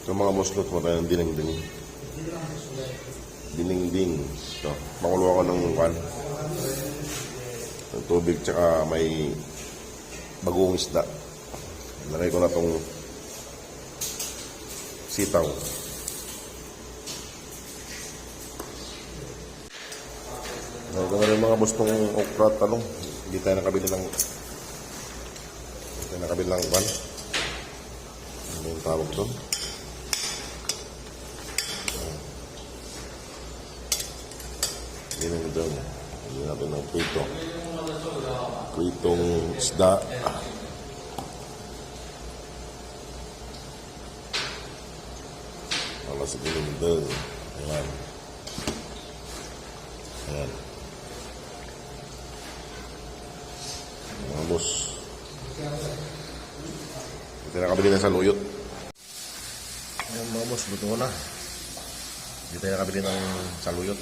So mga muslot mo tayo ng dinengding. Dinengding. So, makulo ako ng tubig tsaka may bagong isda. Lagay ko na tong sitaw. Lagay ko na rin mga boss tong okra at talong. Hindi tayo nakabili ng ano yung tawag doon? Hindi doon. Hindi natin ng prito. Pritong isda. Wala sa dinindel. Ayan. Ayan. Mga boss. Ito nakabili na sa luyot. Ayan mga boss, luto na. Dito tayo nakabili ng saluyot.